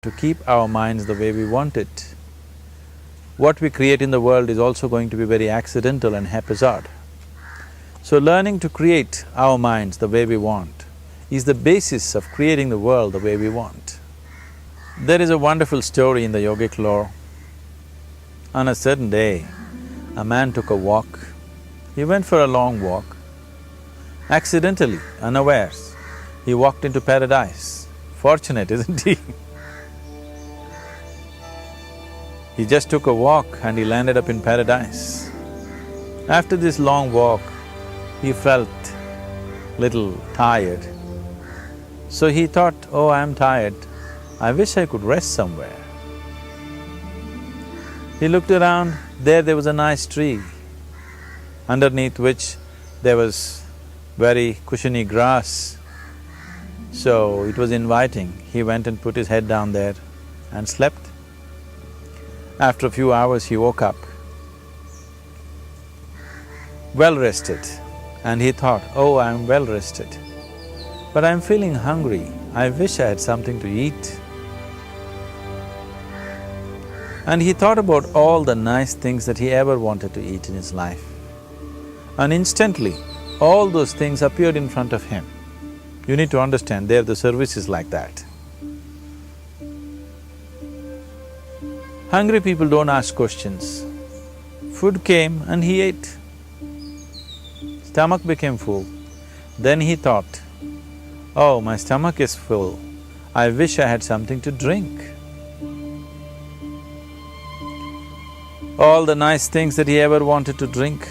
to keep our minds the way we want it. What we create in the world is also going to be very accidental and haphazard. So learning to create our minds the way we want is the basis of creating the world the way we want. There is a wonderful story in the yogic lore. On a certain day, a man took a walk. He went for a long walk. Accidentally, unawares, he walked into paradise. Fortunate, isn't he? He just took a walk and he landed up in paradise. After this long walk, he felt little tired. So he thought, oh, I'm tired, I wish I could rest somewhere. He looked around, there was a nice tree, underneath which there was very cushiony grass. So it was inviting. He went and put his head down there and slept. After a few hours, he woke up, well rested, and he thought, oh, I'm well rested, but I'm feeling hungry, I wish I had something to eat. And he thought about all the nice things that he ever wanted to eat in his life. And instantly, all those things appeared in front of him. You need to understand, there the service is like that. Hungry people don't ask questions. Food came and he ate. Stomach became full. Then he thought, oh, my stomach is full, I wish I had something to drink. All the nice things that he ever wanted to drink,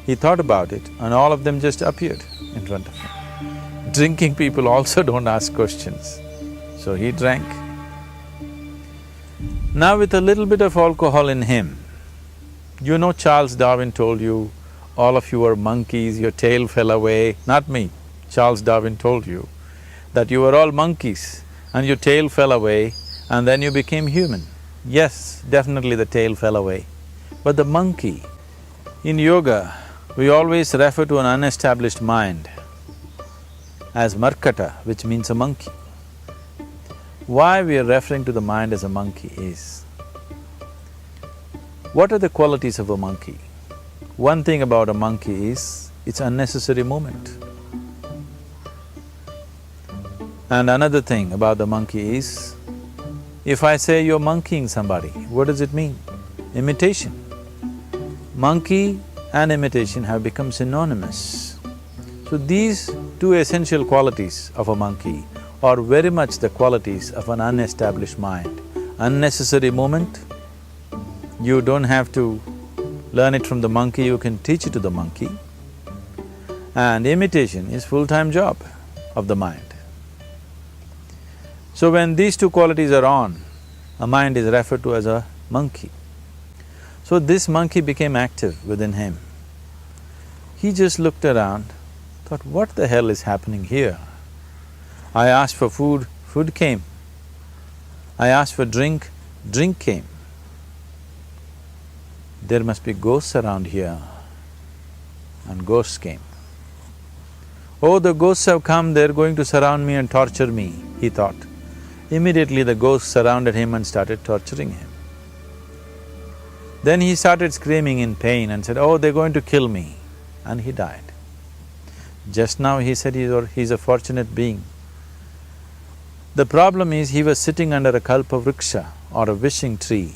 he thought about it and all of them just appeared in front of him. Drinking people also don't ask questions, so he drank. Now with a little bit of alcohol in him, you know Charles Darwin told you, all of you are monkeys, your tail fell away. Not me, Charles Darwin told you that you were all monkeys and your tail fell away and then you became human. Yes, definitely the tail fell away. But the monkey, in yoga, we always refer to an unestablished mind as markata, which means a monkey. Why we are referring to the mind as a monkey is, what are the qualities of a monkey? One thing about a monkey is, it's unnecessary movement. And another thing about the monkey is, if I say you're monkeying somebody, what does it mean? Imitation. Monkey and imitation have become synonymous. So these two essential qualities of a monkey are very much the qualities of an unestablished mind. Unnecessary movement, you don't have to learn it from the monkey, you can teach it to the monkey. And imitation is full-time job of the mind. So when these two qualities are on, a mind is referred to as a monkey. So this monkey became active within him. He just looked around, thought, what the hell is happening here? I asked for food, food came. I asked for drink, drink came. There must be ghosts around here, and ghosts came. Oh, the ghosts have come, they're going to surround me and torture me, he thought. Immediately the ghosts surrounded him and started torturing him. Then he started screaming in pain and said, oh, they're going to kill me, and he died. Just now he said he's a fortunate being. The problem is he was sitting under a kalpa vriksha or a wishing tree.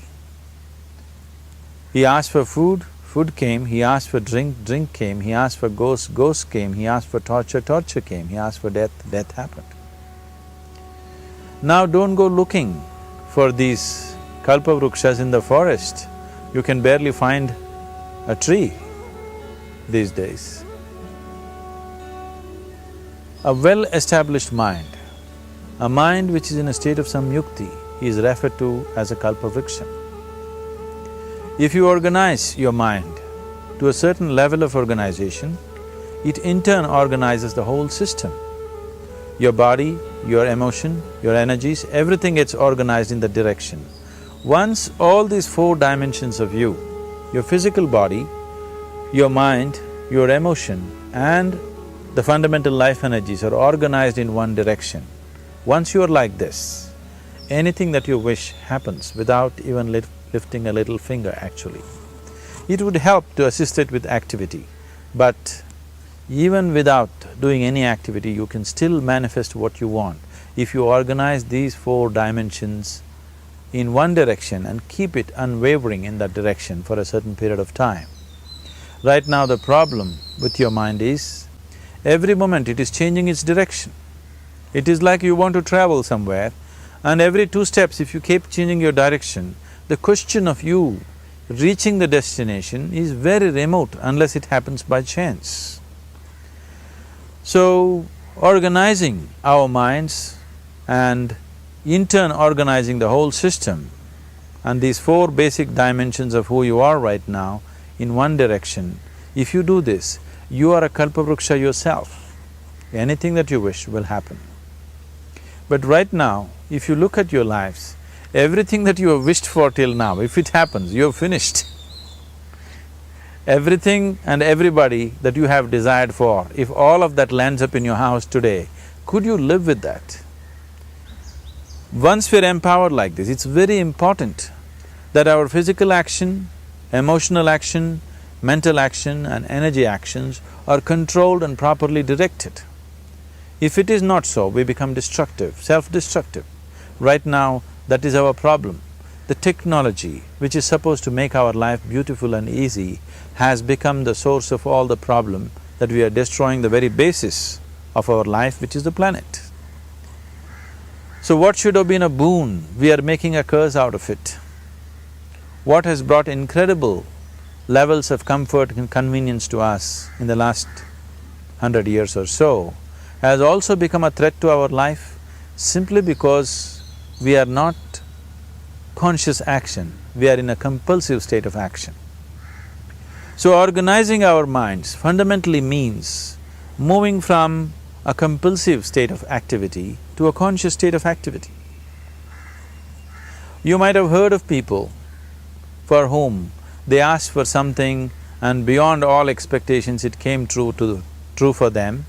He asked for food, food came, he asked for drink, drink came, he asked for ghost, ghost came, he asked for torture, torture came, he asked for death, death happened. Now don't go looking for these kalpa vrikshas in the forest, you can barely find a tree these days. A well-established mind, a mind which is in a state of samyukti, is referred to as a kalpa vriksha. If you organize your mind to a certain level of organization, it in turn organizes the whole system. Your body, your emotion, your energies, everything gets organized in that direction. Once all these four dimensions of you, your physical body, your mind, your emotion and the fundamental life energies are organized in one direction, once you are like this, anything that you wish happens without even lifting a little finger actually. It would help to assist it with activity, but even without doing any activity, you can still manifest what you want if you organize these 4 dimensions in one direction and keep it unwavering in that direction for a certain period of time. Right now the problem with your mind is, every moment it is changing its direction. It is like you want to travel somewhere and every 2 steps if you keep changing your direction, the question of you reaching the destination is very remote unless it happens by chance. So, organizing our minds and in turn organizing the whole system and these 4 basic dimensions of who you are right now in one direction, if you do this, you are a kalpavruksha yourself. Anything that you wish will happen. But right now, if you look at your lives, everything that you have wished for till now, if it happens, you have finished. Everything and everybody that you have desired for, if all of that lands up in your house today, could you live with that? Once we're empowered like this, it's very important that our physical action, emotional action, mental action and energy actions are controlled and properly directed. If it is not so, we become destructive, self-destructive. Right now, that is our problem. The technology, which is supposed to make our life beautiful and easy, has become the source of all the problem that we are destroying the very basis of our life, which is the planet. So what should have been a boon, we are making a curse out of it. What has brought incredible levels of comfort and convenience to us in the last 100 years or so has also become a threat to our life simply because we are not conscious action, we are in a compulsive state of action. So organizing our minds fundamentally means moving from a compulsive state of activity to a conscious state of activity. You might have heard of people for whom they asked for something and beyond all expectations it came true for them.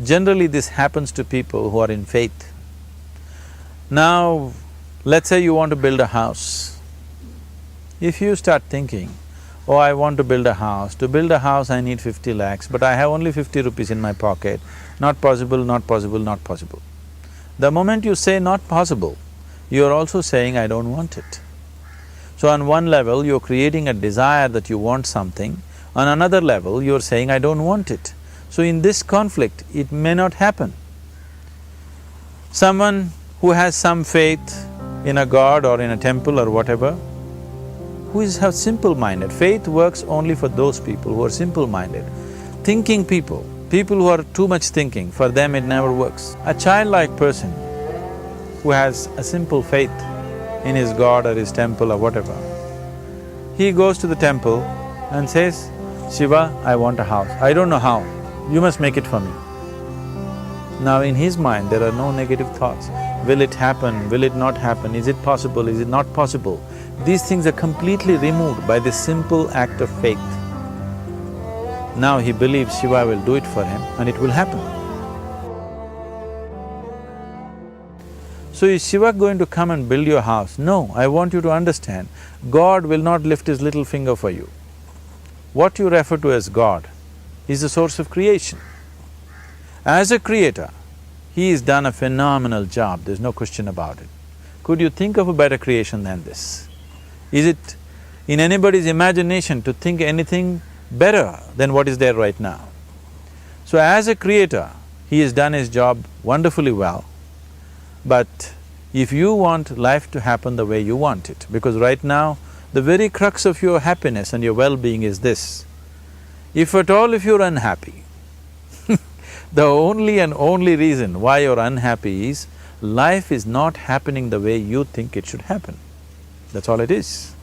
Generally this happens to people who are in faith. Now, let's say you want to build a house. If you start thinking, oh, I want to build a house. To build a house I need 50 lakhs, but I have only 50 rupees in my pocket. Not possible, not possible, not possible. The moment you say not possible, you are also saying I don't want it. So on one level, you're creating a desire that you want something, on another level, you're saying I don't want it. So in this conflict, it may not happen. Someone who has some faith in a god or in a temple or whatever, who is simple-minded, faith works only for those people who are simple-minded. Thinking people, people who are too much thinking, for them it never works. A childlike person who has a simple faith in his god or his temple or whatever, he goes to the temple and says, Shiva, I want a house. I don't know how, you must make it for me. Now in his mind there are no negative thoughts. Will it happen? Will it not happen? Is it possible? Is it not possible? These things are completely removed by this simple act of faith. Now he believes Shiva will do it for him and it will happen. So is Shiva going to come and build your house? No, I want you to understand, God will not lift his little finger for you. What you refer to as God is the source of creation. As a creator, he has done a phenomenal job, there's no question about it. Could you think of a better creation than this? Is it in anybody's imagination to think anything better than what is there right now? So as a creator, he has done his job wonderfully well. But if you want life to happen the way you want it, because right now, the very crux of your happiness and your well-being is this, if at all if you're unhappy, the only and only reason why you're unhappy is life is not happening the way you think it should happen. That's all it is.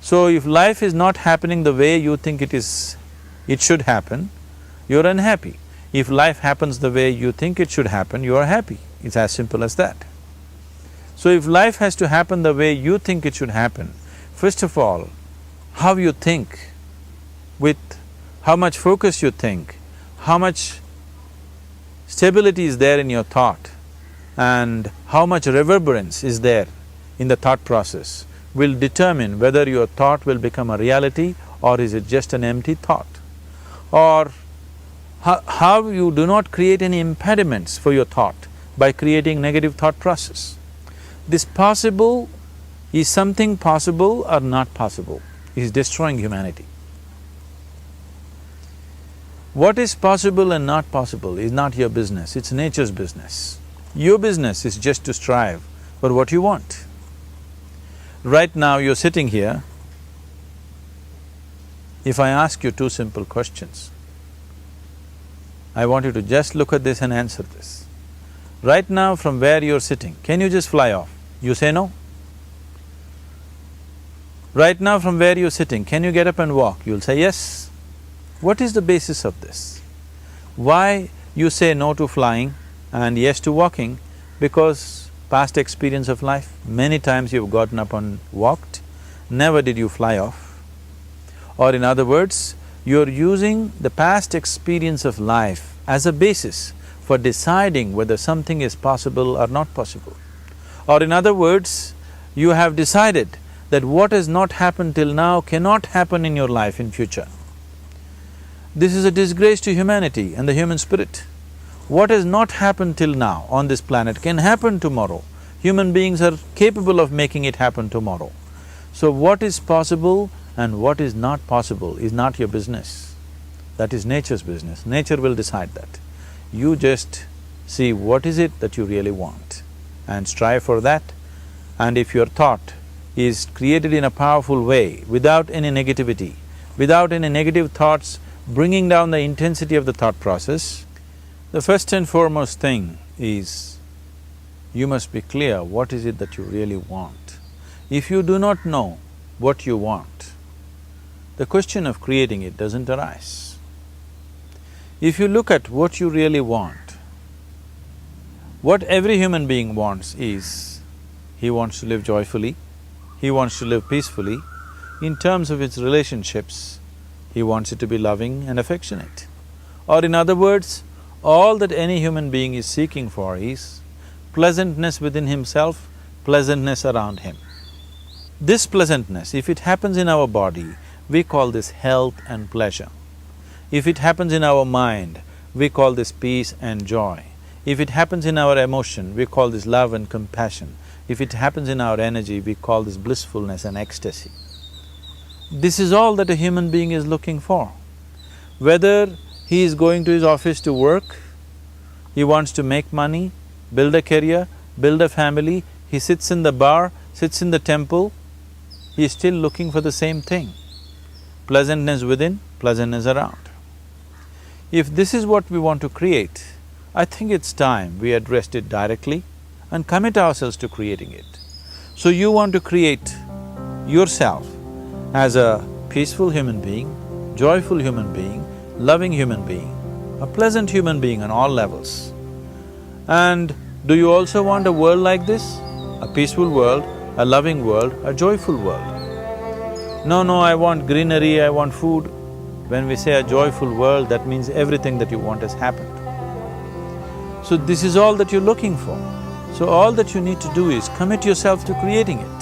So if life is not happening the way you think it should happen, you're unhappy. If life happens the way you think it should happen, you are happy. It's as simple as that. So if life has to happen the way you think it should happen, first of all, how you think, with how much focus you think, how much stability is there in your thought, and how much reverberance is there in the thought process will determine whether your thought will become a reality or is it just an empty thought. Or how you do not create any impediments for your thought by creating negative thought process. This possible is something possible or not possible is destroying humanity. What is possible and not possible is not your business, it's nature's business. Your business is just to strive for what you want. Right now you're sitting here, if I ask you two simple questions, I want you to just look at this and answer this. Right now from where you're sitting, can you just fly off? You say no. Right now from where you're sitting, can you get up and walk? You'll say yes. What is the basis of this? Why you say no to flying and yes to walking? Because past experience of life, many times you've gotten up and walked, never did you fly off. Or in other words, you're using the past experience of life as a basis for deciding whether something is possible or not possible. Or in other words, you have decided that what has not happened till now cannot happen in your life in future. This is a disgrace to humanity and the human spirit. What has not happened till now on this planet can happen tomorrow. Human beings are capable of making it happen tomorrow. So what is possible and what is not possible is not your business. That is nature's business. Nature will decide that. You just see what is it that you really want and strive for that. And if your thought is created in a powerful way, without any negativity, without any negative thoughts bringing down the intensity of the thought process, the first and foremost thing is you must be clear what is it that you really want. If you do not know what you want, the question of creating it doesn't arise. If you look at what you really want, what every human being wants is, he wants to live joyfully, he wants to live peacefully. In terms of its relationships, he wants it to be loving and affectionate. Or in other words, all that any human being is seeking for is pleasantness within himself, pleasantness around him. This pleasantness, if it happens in our body, we call this health and pleasure. If it happens in our mind, we call this peace and joy. If it happens in our emotion, we call this love and compassion. If it happens in our energy, we call this blissfulness and ecstasy. This is all that a human being is looking for. Whether he is going to his office to work, he wants to make money, build a career, build a family, he sits in the bar, sits in the temple, he is still looking for the same thing. Pleasantness within, pleasantness around. If this is what we want to create, I think it's time we addressed it directly and commit ourselves to creating it. So you want to create yourself as a peaceful human being, joyful human being, loving human being, a pleasant human being on all levels. And do you also want a world like this? A peaceful world, a loving world, a joyful world? No, I want greenery, I want food. When we say a joyful world, that means everything that you want has happened. So this is all that you're looking for. So all that you need to do is commit yourself to creating it,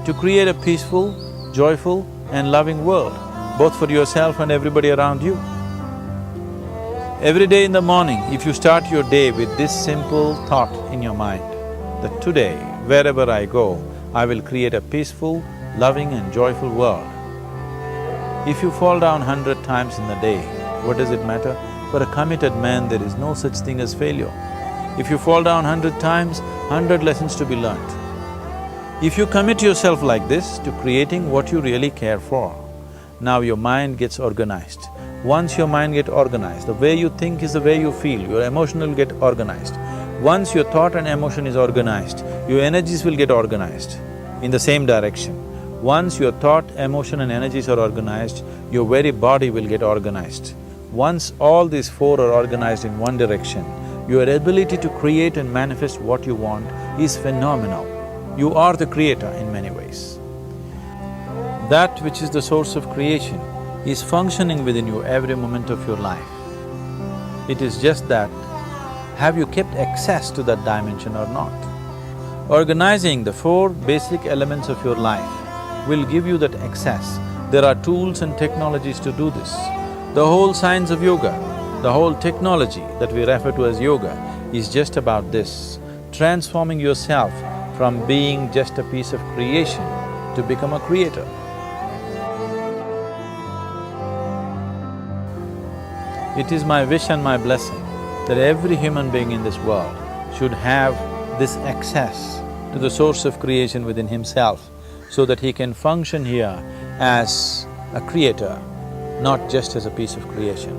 to create a peaceful, joyful and loving world, both for yourself and everybody around you. Every day in the morning, if you start your day with this simple thought in your mind, that today, wherever I go, I will create a peaceful, loving and joyful world. If you fall down 100 times in the day, what does it matter? For a committed man, there is no such thing as failure. If you fall down 100 times, 100 lessons to be learnt. If you commit yourself like this to creating what you really care for, now your mind gets organized. Once your mind gets organized, the way you think is the way you feel, your emotion will get organized. Once your thought and emotion is organized, your energies will get organized in the same direction. Once your thought, emotion and energies are organized, your very body will get organized. Once all these four are organized in one direction, your ability to create and manifest what you want is phenomenal. You are the creator in many ways. That which is the source of creation is functioning within you every moment of your life. It is just that have you kept access to that dimension or not? Organizing the four basic elements of your life will give you that access. There are tools and technologies to do this. The whole science of yoga, the whole technology that we refer to as yoga is just about this, transforming yourself from being just a piece of creation to become a creator. It is my wish and my blessing that every human being in this world should have this access to the source of creation within himself so that he can function here as a creator, not just as a piece of creation.